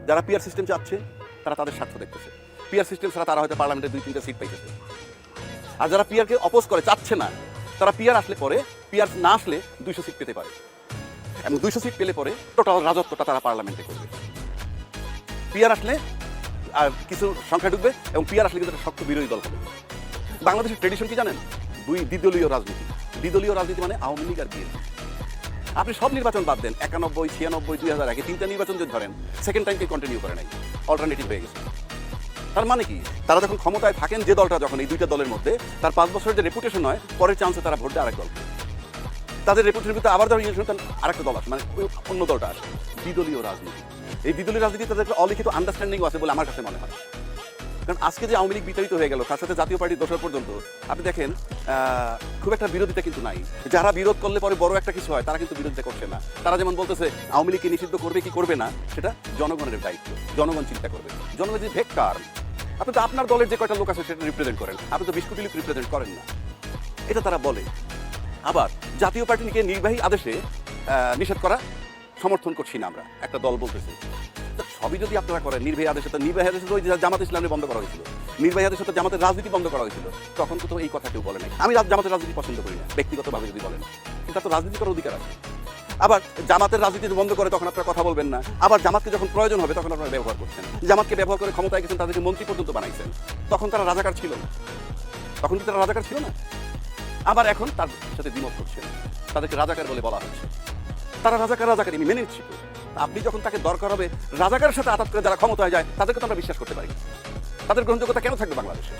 যারা PR system চাচ্ছে তারা তাদের স্বার্থ দেখতেছে। পিআর সিস্টেম ছাড়া তারা হয়তো পার্লামেন্টে 2-3টা সিট পাইতেছে। আর যারা পিআরকে অপোজ করে, চাচ্ছে না, তারা পিআর আসলে পরে, পিআর না আসলে 200 সিট পেতে পারে, এবং 200 সিট পেলে পরে টোটাল রাজত্বটা তারা পার্লামেন্টে করবে। পিআর আসলে আর কিছু সংখ্যা ঢুকবে, এবং পিআর আসলে কিন্তু একটা শক্ত বিরোধী দল হবে। বাংলাদেশের ট্রেডিশন কি জানেন? দ্বিদলীয় রাজনীতি। দ্বিদলীয় রাজনীতি মানে আওয়ামী লীগ আর বিএনপি। আপনি সব নির্বাচন বাদ দেন, 91, 96, 2001, 3টা নির্বাচন যদি ধরেন, সেকেন্ড টাইমকে কন্টিনিউ করে নাই, অল্টারনেটিভ হয়ে গেছে। তার মানে কি, তারা যখন ক্ষমতায় থাকেন, যে দলটা যখন এই দুইটা দলের মধ্যে, তার 5 বছরের যে রেপুটেশন হয়, পরের চান্সে তারা ভোট দেয় আরেক দল। তাদের রেপুটেশন ভিতরে আবার যখন ইলেকশন আরেকটা দল আসে, মানে অন্য দলটা আসে। দ্বিদলীয় রাজনীতি। এই দ্বিদলীয় রাজনীতি তাদের একটা অলিখিত আন্ডারস্ট্যান্ডিংও আছে বলে আমার কাছে মনে হয়। কারণ আজকে যে আওয়ামী লীগ বিতাড়িত হয়ে গেল, তার সাথে জাতীয় পার্টির দোসর পর্যন্ত আপনি দেখেন খুব একটা বিরোধিতা কিন্তু নাই। যারা বিরোধ করলে পরে বড় একটা কিছু হয়, তারা কিন্তু বিরোধিতা করছে না। তারা যেমন বলতেছে আওয়ামী লীগকে নিষিদ্ধ করবে কি করবে না, সেটা জনগণের দায়িত্ব, জনগণ চিন্তা করবে। জনগণ যদি ভেক্কার, আপনি তো আপনার দলের যে কয়টা লোক আছে সেটা রিপ্রেজেন্ট করেন, আপনি তো 20 কোটি লোক রিপ্রেজেন্ট করেন না, এটা তারা বলে। আবার জাতীয় পার্টিকে নির্বাহী আদেশে নিষেধ করা সমর্থন করছি না আমরা, একটা দল বলতেছে। সবই যদি আপনারা করেন নির্বাহী আদেশে, তো নির্বাহী আদেশে তো ওই জামাত ইসলামে বন্ধ করা হয়েছিল, নির্বাহী আদেশে তো জামাতের রাজনীতি বন্ধ করা হয়েছিল, তখন তো এই কথা কেউ বলে নাই। আমি জামাতের রাজনীতি পছন্দ করি না ব্যক্তিগতভাবে যদি বলেন, কিন্তু তার তো রাজনীতি করার অধিকার আছে। আবার জামাতের রাজনীতি বন্ধ করে তখন আপনারা কথা বলবেন না, আবার জামাতকে যখন প্রয়োজন হবে তখন আপনারা ব্যবহার করছেন। জামাতকে ব্যবহার করে ক্ষমতায় গেছেন, তাদেরকে মন্ত্রী পর্যন্ত বানাইছেন, তখন তারা রাজাকার ছিল না? তখন কি তারা রাজাকার ছিল না? আবার এখন তার সাথে দ্বিমত করছেন, তাদেরকে রাজাকার বলে বলা হচ্ছে। তারা রাজাকার আমি মেনে নিচ্ছি। তো আপনি যখন তাকে দরকার হবে রাজাকারের সাথে আঘাত করে যারা ক্ষমতায় যায়, তাদেরকে তো আমরা বিশ্বাস করতে পারি। তাদের গ্রহণযোগ্যতা কেন থাকবে বাংলাদেশে?